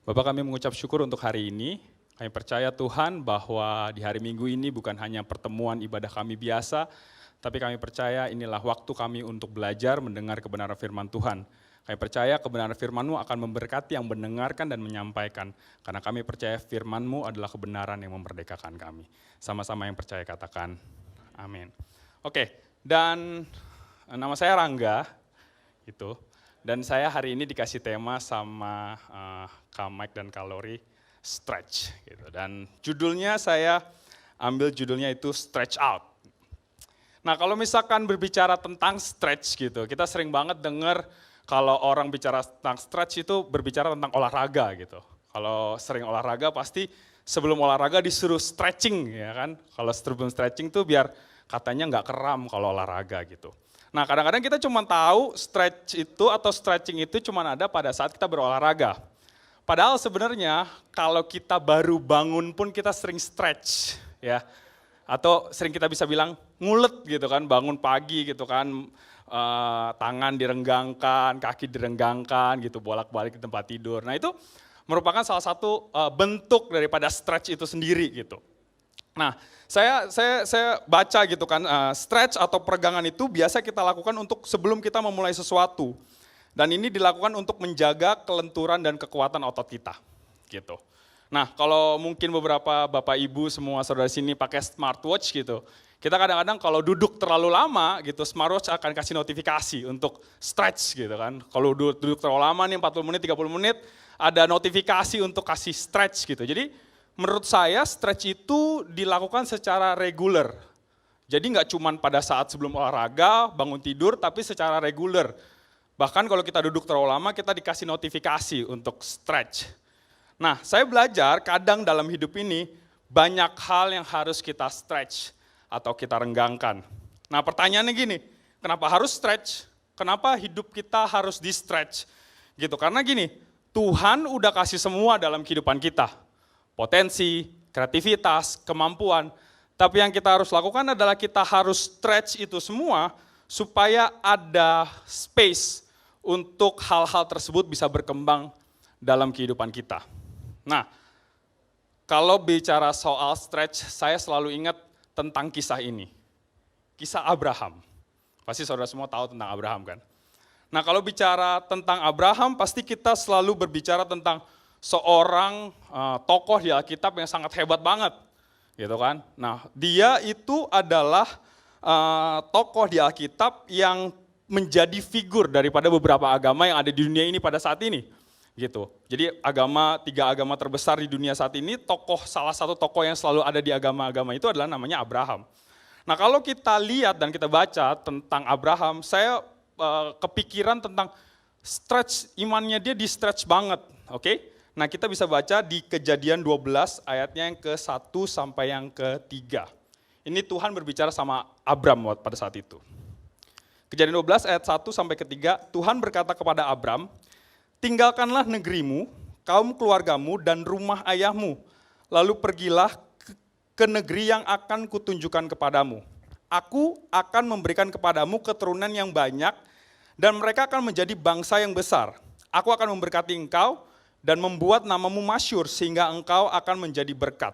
Bapak, kami mengucap syukur untuk hari ini. Kami percaya Tuhan bahwa di hari Minggu ini bukan hanya pertemuan ibadah kami biasa, tapi kami percaya inilah waktu kami untuk belajar mendengar kebenaran firman Tuhan. Kami percaya kebenaran firman-Mu akan memberkati yang mendengarkan dan menyampaikan. Karena kami percaya firman-Mu adalah kebenaran yang memerdekakan kami. Sama-sama yang percaya katakan amin. Oke, dan nama saya Rangga, gitu. Dan saya hari ini dikasih tema sama Kak Mike dan Kak Lori, stretch. Gitu. Dan judulnya saya ambil judulnya itu stretch out. Nah kalau misalkan berbicara tentang stretch gitu, kita sering banget dengar kalau orang bicara tentang stretch itu berbicara tentang olahraga gitu. Kalau sering olahraga pasti sebelum olahraga disuruh stretching ya kan. Kalau sebelum stretching tuh biar katanya nggak kram kalau olahraga gitu. Nah kadang-kadang kita cuma tahu stretch itu atau stretching itu cuma ada pada saat kita berolahraga. Padahal sebenarnya kalau kita baru bangun pun kita sering stretch ya. Atau sering kita bisa bilang ngulet gitu kan, bangun pagi gitu kan, tangan direnggangkan, kaki direnggangkan gitu, bolak-balik di tempat tidur. Nah itu merupakan salah satu bentuk daripada stretch itu sendiri gitu. Nah, saya baca gitu kan, stretch atau peregangan itu biasa kita lakukan untuk sebelum kita memulai sesuatu. Dan ini dilakukan untuk menjaga kelenturan dan kekuatan otot kita, gitu. Nah, kalau mungkin beberapa bapak ibu semua saudara sini pakai smartwatch gitu, kita kadang-kadang kalau duduk terlalu lama gitu, smartwatch akan kasih notifikasi untuk stretch gitu kan. Kalau duduk terlalu lama nih 40 menit, 30 menit, ada notifikasi untuk kasih stretch gitu. Jadi menurut saya stretch itu dilakukan secara reguler. Jadi nggak cuma pada saat sebelum olahraga, bangun tidur, tapi secara reguler. Bahkan kalau kita duduk terlalu lama, kita dikasih notifikasi untuk stretch. Nah, saya belajar kadang dalam hidup ini banyak hal yang harus kita stretch atau kita renggangkan. Nah, pertanyaannya gini, kenapa harus stretch? Kenapa hidup kita harus di stretch? Gitu, karena gini, Tuhan udah kasih semua dalam kehidupan kita. Potensi, kreativitas, kemampuan. Tapi yang kita harus lakukan adalah kita harus stretch itu semua supaya ada space untuk hal-hal tersebut bisa berkembang dalam kehidupan kita. Nah, kalau bicara soal stretch, saya selalu ingat tentang kisah ini. Kisah Abraham. Pasti saudara semua tahu tentang Abraham kan? Nah, kalau bicara tentang Abraham, pasti kita selalu berbicara tentang seorang tokoh di Alkitab yang sangat hebat banget. Gitu kan? Nah, dia itu adalah tokoh di Alkitab yang menjadi figur daripada beberapa agama yang ada di dunia ini pada saat ini. Gitu. Jadi tiga agama terbesar di dunia saat ini, salah satu tokoh yang selalu ada di agama-agama itu adalah namanya Abraham. Nah kalau kita lihat dan kita baca tentang Abraham, saya kepikiran tentang stretch imannya dia di stretch banget, oke? Nah kita bisa baca di Kejadian 12 ayatnya yang ke-1 sampai yang ke-3. Ini Tuhan berbicara sama Abram pada saat itu. Kejadian 12 ayat 1 sampai ke-3, Tuhan berkata kepada Abram, tinggalkanlah negerimu, kaum keluargamu, dan rumah ayahmu, lalu pergilah ke negeri yang akan kutunjukkan kepadamu. Aku akan memberikan kepadamu keturunan yang banyak, dan mereka akan menjadi bangsa yang besar. Aku akan memberkati engkau, dan membuat namamu masyhur, sehingga engkau akan menjadi berkat.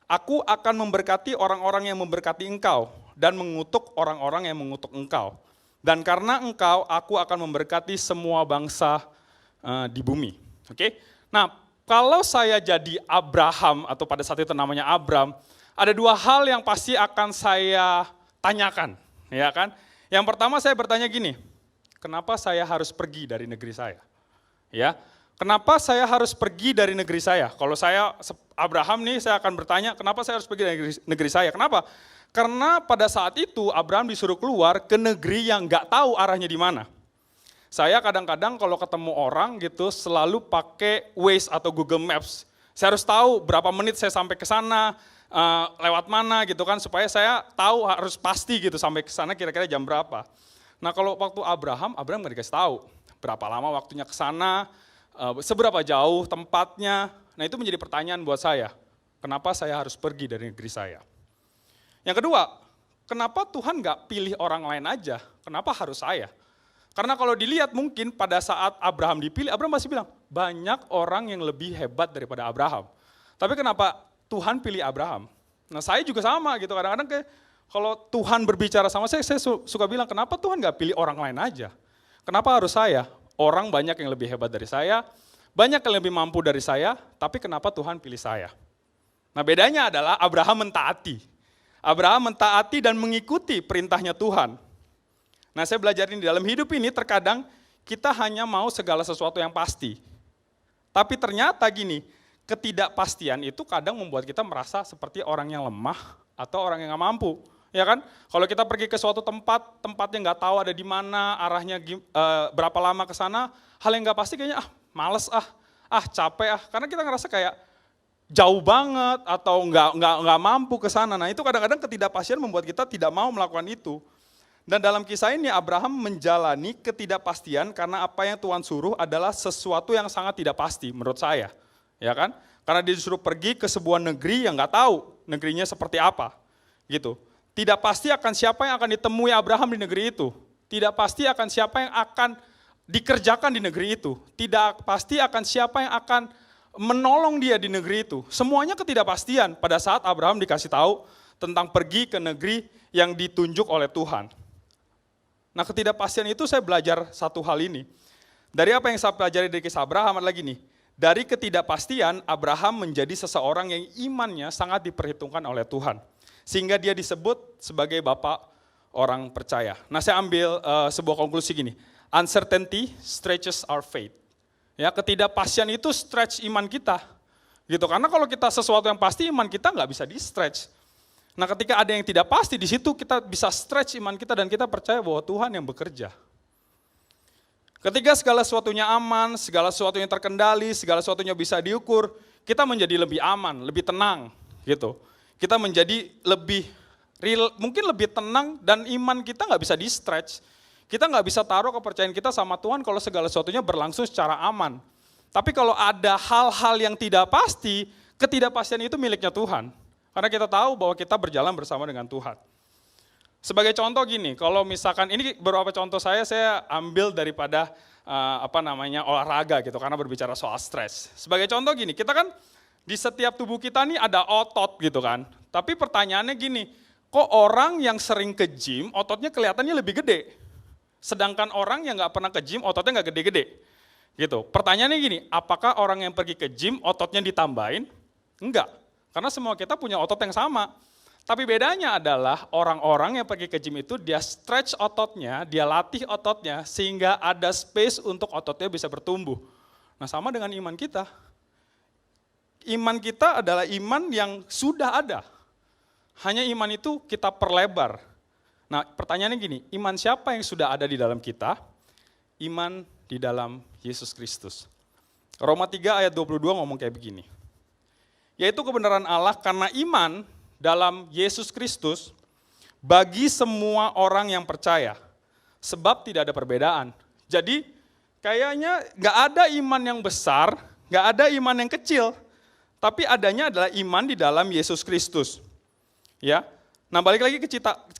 Aku akan memberkati orang-orang yang memberkati engkau, dan mengutuk orang-orang yang mengutuk engkau. Dan karena engkau, aku akan memberkati semua bangsa di bumi. Oke. Nah, kalau saya jadi Abraham atau pada saat itu namanya Abram, ada dua hal yang pasti akan saya tanyakan, ya kan? Yang pertama saya bertanya gini, kenapa saya harus pergi dari negeri saya? Ya. Kenapa saya harus pergi dari negeri saya? Kalau saya Abraham nih, saya akan bertanya, kenapa saya harus pergi dari negeri saya? Kenapa? Karena pada saat itu Abraham disuruh keluar ke negeri yang nggak tahu arahnya di mana. Saya kadang-kadang kalau ketemu orang gitu selalu pakai Waze atau Google Maps. Saya harus tahu berapa menit saya sampai ke sana, lewat mana gitu kan, supaya saya tahu harus pasti gitu sampai ke sana kira-kira jam berapa. Nah kalau waktu Abraham nggak dikasih tahu berapa lama waktunya ke sana, seberapa jauh tempatnya. Nah itu menjadi pertanyaan buat saya, kenapa saya harus pergi dari negeri saya. Yang kedua, kenapa Tuhan nggak pilih orang lain aja, kenapa harus saya? Karena kalau dilihat mungkin pada saat Abraham dipilih, Abraham masih bilang, banyak orang yang lebih hebat daripada Abraham. Tapi kenapa Tuhan pilih Abraham? Nah saya juga sama gitu, kadang-kadang kayak kalau Tuhan berbicara sama saya suka bilang, kenapa Tuhan gak pilih orang lain aja? Kenapa harus saya? Orang banyak yang lebih hebat dari saya, banyak yang lebih mampu dari saya, tapi kenapa Tuhan pilih saya? Nah bedanya adalah Abraham mentaati. Abraham mentaati dan mengikuti perintahnya Tuhan. Nah saya belajar ini dalam hidup ini terkadang kita hanya mau segala sesuatu yang pasti. Tapi ternyata gini, ketidakpastian itu kadang membuat kita merasa seperti orang yang lemah atau orang yang gak mampu. Ya kan? Kalau kita pergi ke suatu tempat, tempatnya nggak tahu ada di mana, arahnya berapa lama ke sana, hal yang nggak pasti kayaknya males capek karena kita ngerasa kayak jauh banget atau nggak mampu ke sana. Nah itu kadang-kadang ketidakpastian membuat kita tidak mau melakukan itu. Dan dalam kisah ini Abraham menjalani ketidakpastian karena apa yang Tuhan suruh adalah sesuatu yang sangat tidak pasti menurut saya, ya kan? Karena dia disuruh pergi ke sebuah negeri yang nggak tahu negerinya seperti apa, gitu. Tidak pasti akan siapa yang akan ditemui Abraham di negeri itu. Tidak pasti akan siapa yang akan dikerjakan di negeri itu. Tidak pasti akan siapa yang akan menolong dia di negeri itu. Semuanya ketidakpastian pada saat Abraham dikasih tahu tentang pergi ke negeri yang ditunjuk oleh Tuhan. Nah ketidakpastian itu saya belajar satu hal ini. Dari apa yang saya pelajari dari kisah Abraham adalah gini. Dari ketidakpastian Abraham menjadi seseorang yang imannya sangat diperhitungkan oleh Tuhan. Sehingga dia disebut sebagai bapak orang percaya. Nah saya ambil sebuah konklusi gini, uncertainty stretches our faith. Ya, ketidakpastian itu stretch iman kita. Gitu, karena kalau kita sesuatu yang pasti, iman kita nggak bisa di stretch. Nah ketika ada yang tidak pasti, di situ kita bisa stretch iman kita dan kita percaya bahwa Tuhan yang bekerja. Ketika segala sesuatunya aman, segala sesuatunya terkendali, segala sesuatunya bisa diukur, kita menjadi lebih aman, lebih tenang gitu. Kita menjadi lebih real, mungkin lebih tenang dan iman kita nggak bisa di stretch. Kita nggak bisa taruh kepercayaan kita sama Tuhan kalau segala sesuatunya berlangsung secara aman. Tapi kalau ada hal-hal yang tidak pasti, ketidakpastian itu miliknya Tuhan. Karena kita tahu bahwa kita berjalan bersama dengan Tuhan. Sebagai contoh gini, kalau misalkan ini beberapa contoh saya ambil daripada olahraga gitu, karena berbicara soal stres. Sebagai contoh gini, kita kan di setiap tubuh kita nih ada otot gitu kan. Tapi pertanyaannya gini, kok orang yang sering ke gym ototnya kelihatannya lebih gede? Sedangkan orang yang nggak pernah ke gym ototnya nggak gede-gede. Gitu. Pertanyaannya gini, apakah orang yang pergi ke gym ototnya ditambahin? Enggak, karena semua kita punya otot yang sama. Tapi bedanya adalah orang-orang yang pergi ke gym itu dia stretch ototnya, dia latih ototnya sehingga ada space untuk ototnya bisa bertumbuh. Nah sama dengan iman kita. Iman kita adalah iman yang sudah ada. Hanya iman itu kita perlebar. Nah pertanyaannya gini, iman siapa yang sudah ada di dalam kita? Iman di dalam Yesus Kristus. Roma 3 ayat 22 ngomong kayak begini. Yaitu kebenaran Allah karena iman dalam Yesus Kristus bagi semua orang yang percaya. Sebab tidak ada perbedaan. Jadi kayaknya gak ada iman yang besar, gak ada iman yang kecil. Tapi adanya adalah iman di dalam Yesus Kristus. Ya. Nah balik lagi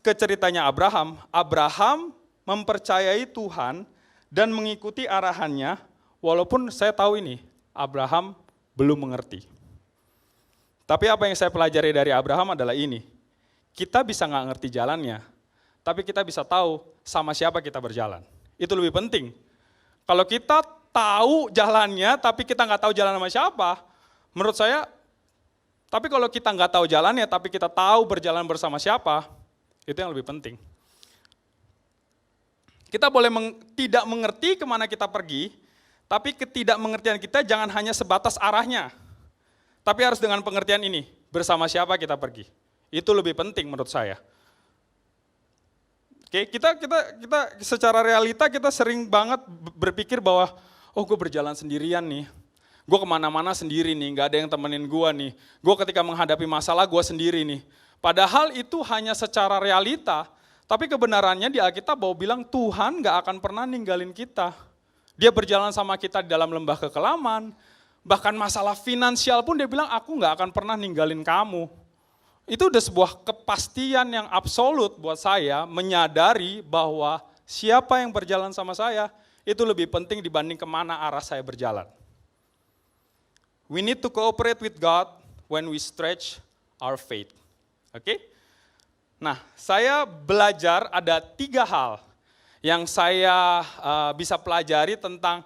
ke ceritanya Abraham. Abraham mempercayai Tuhan dan mengikuti arahannya, walaupun saya tahu ini, Abraham belum mengerti. Tapi apa yang saya pelajari dari Abraham adalah ini, kita bisa nggak ngerti jalannya, tapi kita bisa tahu sama siapa kita berjalan. Itu lebih penting. Kalau kita tahu jalannya, tapi kita nggak tahu jalan sama siapa, menurut saya, tapi kalau kita nggak tahu jalannya, tapi kita tahu berjalan bersama siapa, itu yang lebih penting. Kita boleh tidak mengerti kemana kita pergi, tapi ketidakmengertian kita jangan hanya sebatas arahnya. Tapi harus dengan pengertian ini, bersama siapa kita pergi. Itu lebih penting menurut saya. Oke, kita secara realita kita sering banget berpikir bahwa, oh gue berjalan sendirian nih. Gue kemana-mana sendiri nih, gak ada yang temenin gue nih. Gue ketika menghadapi masalah gue sendiri nih. Padahal itu hanya secara realita, tapi kebenarannya di Alkitab bahwa bilang Tuhan gak akan pernah ninggalin kita. Dia berjalan sama kita di dalam lembah kekelaman, bahkan masalah finansial pun dia bilang, aku gak akan pernah ninggalin kamu. Itu udah sebuah kepastian yang absolut buat saya menyadari bahwa siapa yang berjalan sama saya, itu lebih penting dibanding kemana arah saya berjalan. We need to cooperate with God when we stretch our faith. Oke? Nah, saya belajar ada 3 hal yang saya bisa pelajari tentang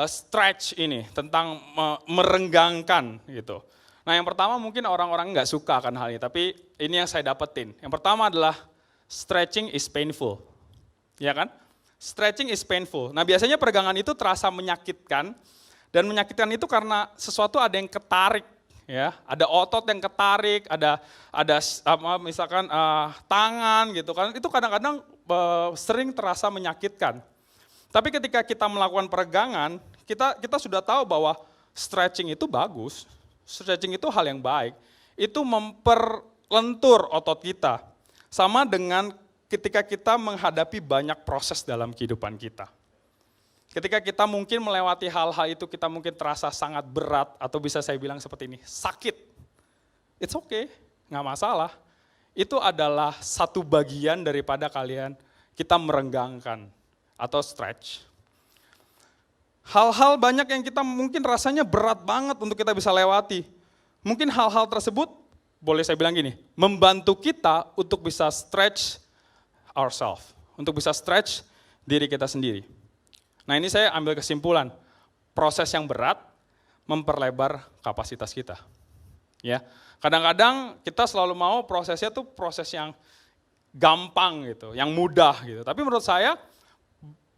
stretch ini, tentang merenggangkan gitu. Nah, yang pertama mungkin orang-orang nggak suka akan hal ini, tapi ini yang saya dapetin. Yang pertama adalah stretching is painful, ya kan? Stretching is painful. Nah, biasanya peregangan itu terasa menyakitkan, dan menyakitkan itu karena sesuatu ada yang ketarik, ya, ada otot yang ketarik, ada misalkan tangan gitu kan, itu kadang-kadang sering terasa menyakitkan. Tapi ketika kita melakukan peregangan, kita sudah tahu bahwa stretching itu bagus, stretching itu hal yang baik, itu memperlentur otot kita. Sama dengan ketika kita menghadapi banyak proses dalam kehidupan kita. Ketika kita mungkin melewati hal-hal itu, kita mungkin terasa sangat berat, atau bisa saya bilang seperti ini, sakit. It's okay, nggak masalah. Itu adalah satu bagian daripada kita merenggangkan atau stretch. Hal-hal banyak yang kita mungkin rasanya berat banget untuk kita bisa lewati. Mungkin hal-hal tersebut, boleh saya bilang gini, membantu kita untuk bisa stretch ourselves, untuk bisa stretch diri kita sendiri. Nah, ini saya ambil kesimpulan, proses yang berat memperlebar kapasitas kita. Ya, kadang-kadang kita selalu mau prosesnya tuh proses yang gampang gitu, yang mudah gitu. Tapi menurut saya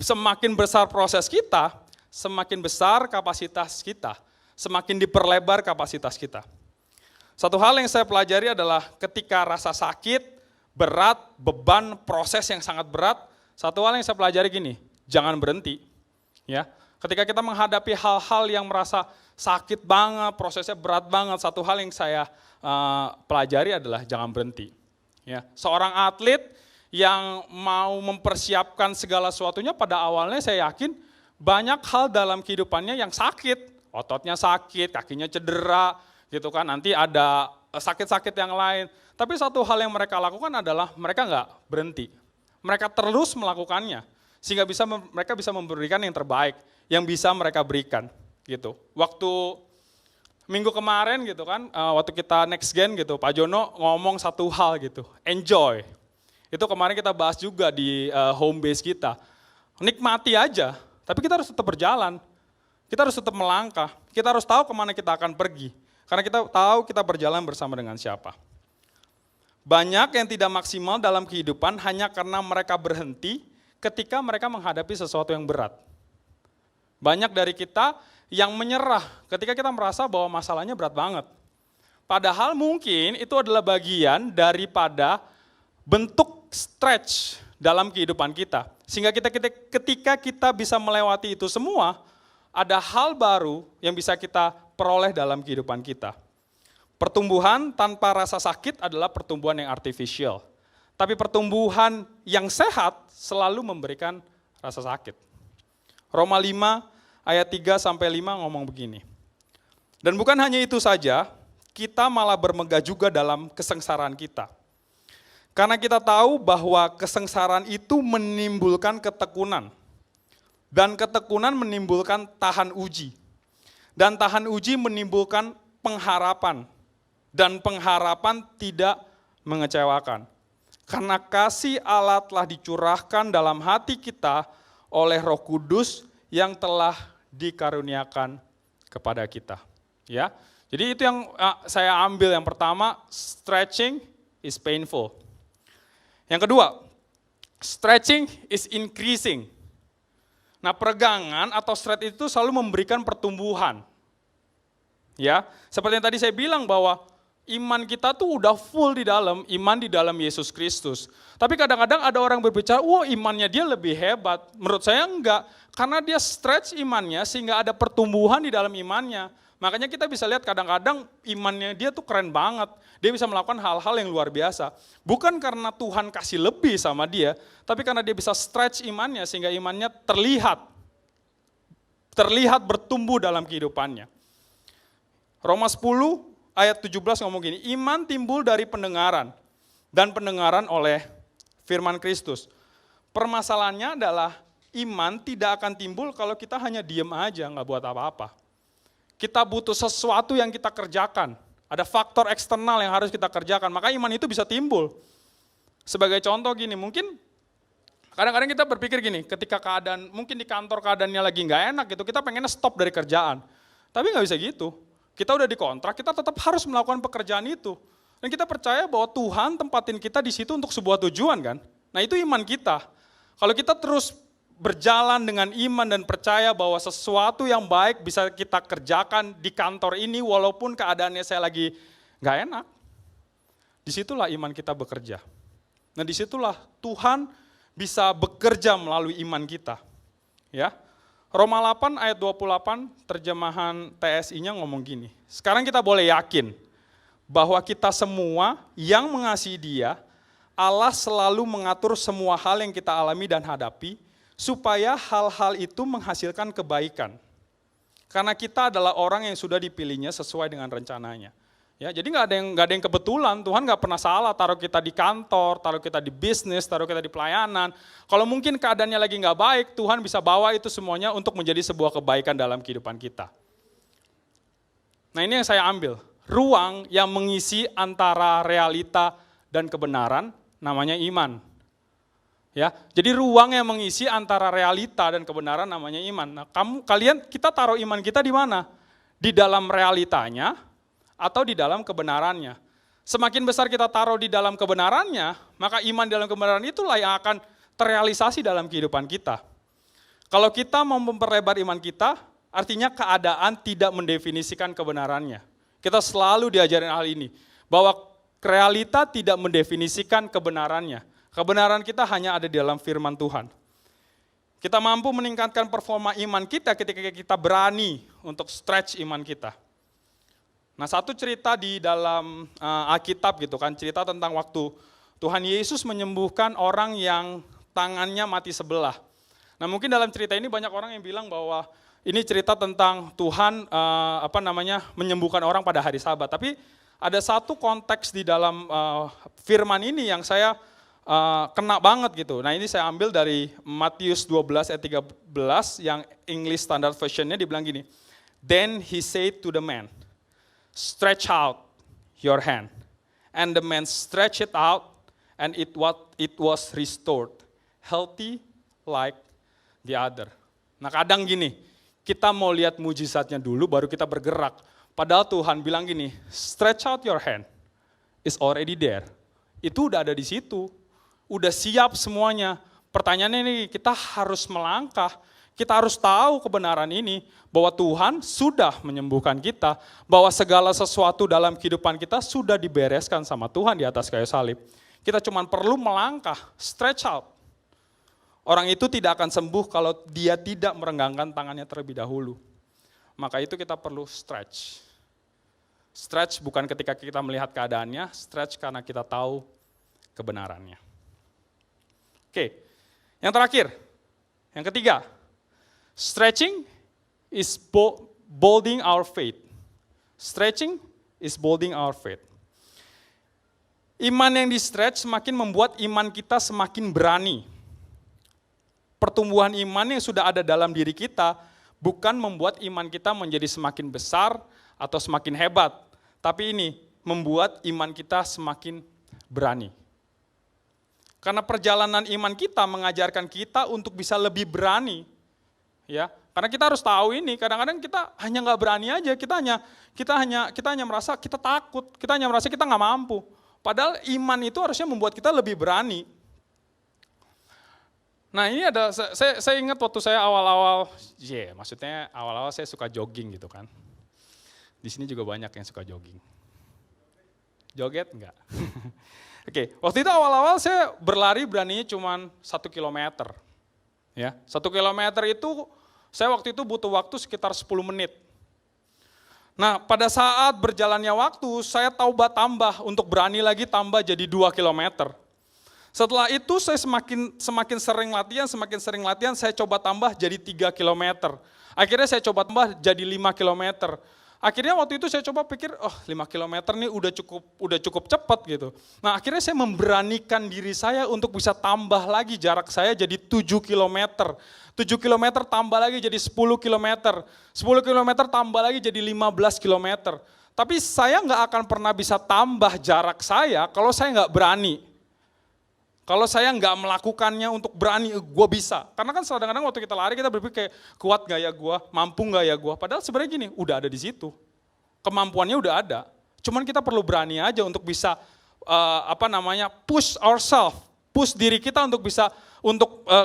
semakin besar proses kita, semakin besar kapasitas kita, semakin diperlebar kapasitas kita. Satu hal yang saya pelajari adalah ketika rasa sakit, berat, beban, proses yang sangat berat, satu hal yang saya pelajari gini, jangan berhenti. Ya, ketika kita menghadapi hal-hal yang merasa sakit banget, prosesnya berat banget, satu hal yang saya pelajari adalah jangan berhenti. Ya, seorang atlet yang mau mempersiapkan segala sesuatunya, pada awalnya saya yakin banyak hal dalam kehidupannya yang sakit, ototnya sakit, kakinya cedera, gitu kan. Nanti ada sakit-sakit yang lain. Tapi satu hal yang mereka lakukan adalah mereka nggak berhenti, mereka terus melakukannya, sehingga mereka bisa memberikan yang terbaik yang bisa mereka berikan, gitu. Waktu minggu kemarin gitu kan, waktu kita next gen gitu, Pak Jono ngomong satu hal gitu, enjoy. Itu kemarin kita bahas juga di home base kita. Nikmati aja, tapi kita harus tetap berjalan. Kita harus tetap melangkah, kita harus tahu kemana kita akan pergi. Karena kita tahu kita berjalan bersama dengan siapa. Banyak yang tidak maksimal dalam kehidupan hanya karena mereka berhenti ketika mereka menghadapi sesuatu yang berat. Banyak dari kita yang menyerah ketika kita merasa bahwa masalahnya berat banget. Padahal mungkin itu adalah bagian daripada bentuk stretch dalam kehidupan kita. Sehingga ketika kita bisa melewati itu semua, ada hal baru yang bisa kita peroleh dalam kehidupan kita. Pertumbuhan tanpa rasa sakit adalah pertumbuhan yang artificial. Tapi pertumbuhan yang sehat selalu memberikan rasa sakit. Roma 5 ayat 3-5 ngomong begini. Dan bukan hanya itu saja, kita malah bermegah juga dalam kesengsaraan kita. Karena kita tahu bahwa kesengsaraan itu menimbulkan ketekunan. Dan ketekunan menimbulkan tahan uji. Dan tahan uji menimbulkan pengharapan. Dan pengharapan tidak mengecewakan. Karena kasih Allah telah dicurahkan dalam hati kita oleh Roh Kudus yang telah dikaruniakan kepada kita. Ya, jadi itu yang saya ambil. Yang pertama, stretching is painful. Yang kedua, stretching is increasing. Nah, peregangan atau stretch itu selalu memberikan pertumbuhan. Ya, seperti yang tadi saya bilang bahwa iman kita tuh udah full di dalam, iman di dalam Yesus Kristus. Tapi kadang-kadang ada orang berbicara, wah imannya dia lebih hebat. Menurut saya enggak, karena dia stretch imannya sehingga ada pertumbuhan di dalam imannya. Makanya kita bisa lihat kadang-kadang imannya dia tuh keren banget. Dia bisa melakukan hal-hal yang luar biasa. Bukan karena Tuhan kasih lebih sama dia, tapi karena dia bisa stretch imannya sehingga imannya terlihat bertumbuh dalam kehidupannya. Roma 10 ayat 17 ngomong gini, iman timbul dari pendengaran dan pendengaran oleh firman Kristus. Permasalahannya adalah iman tidak akan timbul kalau kita hanya diem aja, nggak buat apa-apa. Kita butuh sesuatu yang kita kerjakan. Ada faktor eksternal yang harus kita kerjakan, maka iman itu bisa timbul. Sebagai contoh gini, mungkin kadang-kadang kita berpikir gini, ketika keadaan, mungkin di kantor keadaannya lagi nggak enak gitu, kita pengennya stop dari kerjaan. Tapi nggak bisa gitu. Kita udah dikontrak, kita tetap harus melakukan pekerjaan itu. Dan kita percaya bahwa Tuhan tempatin kita di situ untuk sebuah tujuan kan. Nah itu iman kita. Kalau kita terus berjalan dengan iman dan percaya bahwa sesuatu yang baik bisa kita kerjakan di kantor ini walaupun keadaannya saya lagi nggak enak. Disitulah iman kita bekerja. Nah disitulah Tuhan bisa bekerja melalui iman kita. Ya, Roma 8 ayat 28 terjemahan TSI-nya ngomong gini. Sekarang kita boleh yakin bahwa kita semua yang mengasihi Dia, Allah selalu mengatur semua hal yang kita alami dan hadapi, supaya hal-hal itu menghasilkan kebaikan. Karena kita adalah orang yang sudah dipilihnya sesuai dengan rencananya. Ya, jadi nggak ada yang kebetulan, Tuhan nggak pernah salah taruh kita di kantor, taruh kita di bisnis, taruh kita di pelayanan. Kalau mungkin keadaannya lagi nggak baik, Tuhan bisa bawa itu semuanya untuk menjadi sebuah kebaikan dalam kehidupan kita. Nah ini yang saya ambil, ruang yang mengisi antara realita dan kebenaran, namanya iman. Ya, jadi ruang yang mengisi antara realita dan kebenaran namanya iman. Nah, kita taruh iman kita di mana? Di dalam realitanya atau di dalam kebenarannya. Semakin besar kita taruh di dalam kebenarannya, maka iman dalam kebenaran itulah yang akan terrealisasi dalam kehidupan kita. Kalau kita mau memperlebar iman kita, artinya keadaan tidak mendefinisikan kebenarannya. Kita selalu diajarin hal ini, bahwa realita tidak mendefinisikan kebenarannya. Kebenaran kita hanya ada di dalam firman Tuhan. Kita mampu meningkatkan performa iman kita ketika kita berani untuk stretch iman kita. Nah satu cerita di dalam Alkitab gitu kan, cerita tentang waktu Tuhan Yesus menyembuhkan orang yang tangannya mati sebelah. Nah mungkin dalam cerita ini banyak orang yang bilang bahwa ini cerita tentang Tuhan menyembuhkan orang pada hari Sabat. Tapi ada satu konteks di dalam firman ini yang saya kena banget gitu. Nah ini saya ambil dari Matius 12 ayat 13 yang English Standard Version-nya dibilang gini. Then he said to the man, stretch out your hand. And the man stretched it out and it was restored. Healthy like the other. Nah kadang gini, kita mau lihat mujizatnya dulu baru kita bergerak. Padahal Tuhan bilang gini, stretch out your hand, is already there. Itu udah ada di situ, udah siap semuanya. Pertanyaannya ini, kita harus melangkah, kita harus tahu kebenaran ini, bahwa Tuhan sudah menyembuhkan kita, bahwa segala sesuatu dalam kehidupan kita sudah dibereskan sama Tuhan di atas kayu salib. Kita cuma perlu melangkah, stretch out. Orang itu tidak akan sembuh kalau dia tidak merenggangkan tangannya terlebih dahulu. Maka itu kita perlu stretch. Stretch bukan ketika kita melihat keadaannya, stretch karena kita tahu kebenarannya. Oke, yang terakhir, yang ketiga, stretching is building our faith. Stretching is building our faith. Iman yang di-stretch semakin membuat iman kita semakin berani. Pertumbuhan iman yang sudah ada dalam diri kita bukan membuat iman kita menjadi semakin besar atau semakin hebat, tapi ini membuat iman kita semakin berani. Karena perjalanan iman kita mengajarkan kita untuk bisa lebih berani. Ya, karena kita harus tahu ini, kadang-kadang kita hanya nggak berani aja, kita hanya merasa kita takut, kita hanya merasa kita nggak mampu. Padahal iman itu harusnya membuat kita lebih berani. Nah ini ada, saya ingat waktu saya awal-awal, maksudnya awal-awal saya suka jogging gitu kan. Di sini juga banyak yang suka jogging. Joget enggak? Oke, waktu itu awal-awal saya berlari beraninya cuma 1 kilometer. Ya, 1 kilometer itu saya waktu itu butuh waktu sekitar 10 menit. Nah pada saat berjalannya waktu saya taubat tambah untuk berani lagi tambah jadi 2 kilometer. Setelah itu saya semakin sering latihan, saya coba tambah jadi 3 kilometer. Akhirnya saya coba tambah jadi 5 kilometer. Akhirnya waktu itu saya coba pikir, 5 kilometer nih udah cukup cepat gitu. Nah akhirnya saya memberanikan diri saya untuk bisa tambah lagi jarak saya jadi 7 kilometer. 7 kilometer tambah lagi jadi 10 kilometer. 10 kilometer tambah lagi jadi 15 kilometer. Tapi saya nggak akan pernah bisa tambah jarak saya kalau saya nggak berani. Kalau saya nggak melakukannya untuk berani, gue bisa. Karena kan kadang-kadang waktu kita lari kita berpikir kayak kuat gak ya gue, mampu gak ya gue. Padahal sebenarnya gini, udah ada di situ. Kemampuannya udah ada. Cuman kita perlu berani aja untuk bisa push ourselves, push diri kita untuk bisa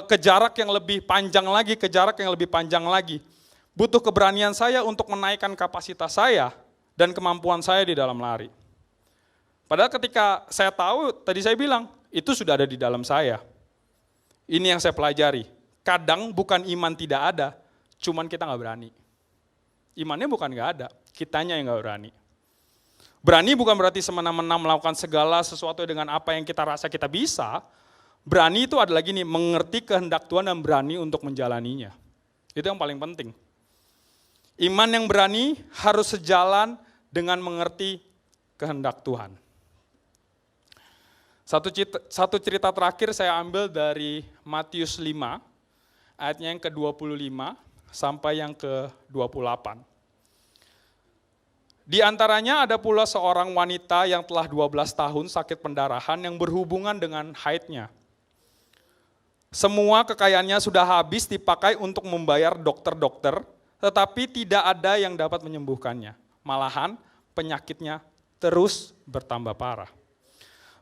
ke jarak yang lebih panjang lagi, ke jarak yang lebih panjang lagi. Butuh keberanian saya untuk menaikkan kapasitas saya dan kemampuan saya di dalam lari. Padahal ketika saya tahu, tadi saya bilang, itu sudah ada di dalam saya. Ini yang saya pelajari. Kadang bukan iman tidak ada, cuman kita nggak berani. Imannya bukan nggak ada, kitanya yang nggak berani. Berani bukan berarti semena-mena melakukan segala sesuatu dengan apa yang kita rasa kita bisa. Berani itu adalah gini, mengerti kehendak Tuhan dan berani untuk menjalaninya. Itu yang paling penting. Iman yang berani harus sejalan dengan mengerti kehendak Tuhan. Satu cerita terakhir saya ambil dari Matius 5, ayatnya yang ke-25 sampai yang ke-28. Di antaranya ada pula seorang wanita yang telah 12 tahun sakit pendarahan yang berhubungan dengan haidnya. Semua kekayaannya sudah habis dipakai untuk membayar dokter-dokter, tetapi tidak ada yang dapat menyembuhkannya. Malahan penyakitnya terus bertambah parah.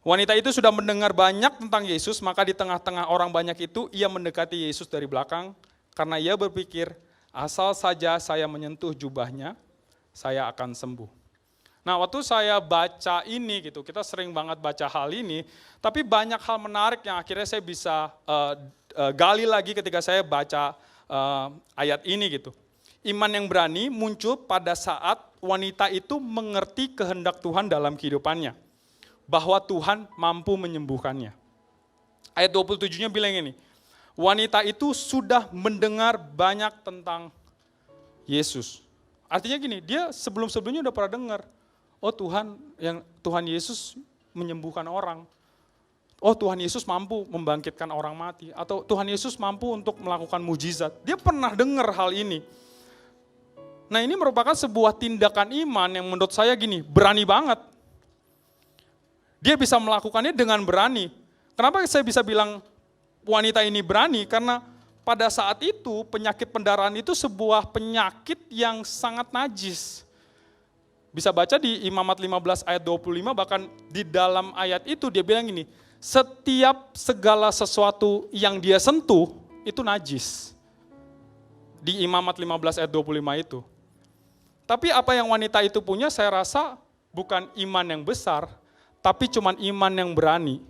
Wanita itu sudah mendengar banyak tentang Yesus, maka di tengah-tengah orang banyak itu ia mendekati Yesus dari belakang karena ia berpikir, asal saja saya menyentuh jubahnya, saya akan sembuh. Nah waktu saya baca ini gitu, kita sering banget baca hal ini, tapi banyak hal menarik yang akhirnya saya bisa gali lagi ketika saya baca ayat ini gitu. Iman yang berani muncul pada saat wanita itu mengerti kehendak Tuhan dalam kehidupannya. Bahwa Tuhan mampu menyembuhkannya. Ayat 27-nya bilang ini, wanita itu sudah mendengar banyak tentang Yesus. Artinya gini, dia sebelum-sebelumnya udah pernah dengar, Tuhan Yesus menyembuhkan orang. Oh Tuhan Yesus mampu membangkitkan orang mati. Atau Tuhan Yesus mampu untuk melakukan mujizat. Dia pernah dengar hal ini. Nah ini merupakan sebuah tindakan iman yang menurut saya gini, berani banget. Dia bisa melakukannya dengan berani. Kenapa saya bisa bilang wanita ini berani? Karena pada saat itu penyakit pendarahan itu sebuah penyakit yang sangat najis. Bisa baca di Imamat 15 ayat 25, bahkan di dalam ayat itu dia bilang gini, setiap segala sesuatu yang dia sentuh itu najis. Di Imamat 15 ayat 25 itu. Tapi apa yang wanita itu punya saya rasa bukan iman yang besar, tapi cuman iman yang berani.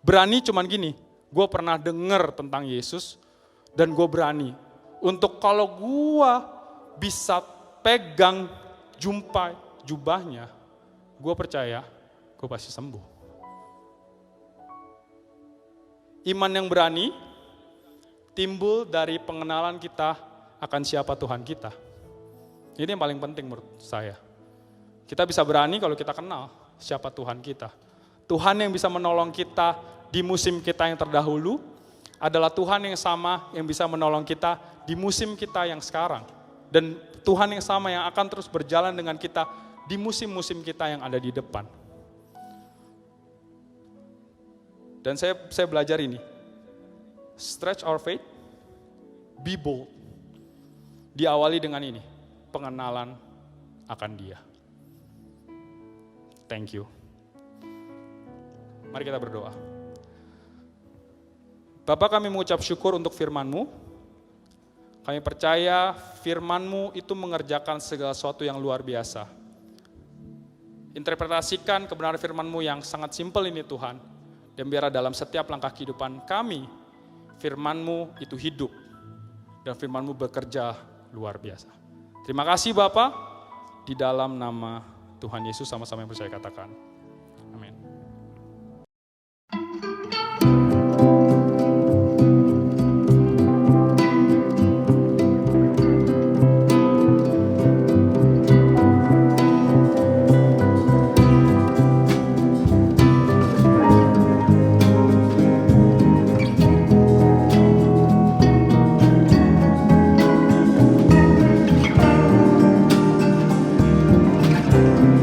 Berani cuman gini, gue pernah dengar tentang Yesus dan gue berani. Untuk kalau gue bisa pegang jubahnya, gue percaya gue pasti sembuh. Iman yang berani timbul dari pengenalan kita akan siapa Tuhan kita. Ini yang paling penting menurut saya. Kita bisa berani kalau kita kenal siapa Tuhan kita. Tuhan yang bisa menolong kita di musim kita yang terdahulu adalah Tuhan yang sama yang bisa menolong kita di musim kita yang sekarang. Dan Tuhan yang sama yang akan terus berjalan dengan kita di musim-musim kita yang ada di depan. Dan saya belajar ini. Stretch our faith, be bold. Diawali dengan ini, pengenalan akan Dia. Thank you. Mari kita berdoa. Bapa, kami mengucap syukur untuk firman-Mu. Kami percaya firman-Mu itu mengerjakan segala sesuatu yang luar biasa. Interpretasikan kebenaran firman-Mu yang sangat simpel ini Tuhan. Dan biarlah dalam setiap langkah kehidupan kami, firman-Mu itu hidup. Dan firman-Mu bekerja luar biasa. Terima kasih Bapa, di dalam nama Tuhan Yesus sama-sama yang percaya katakan. Amin. Tuhan.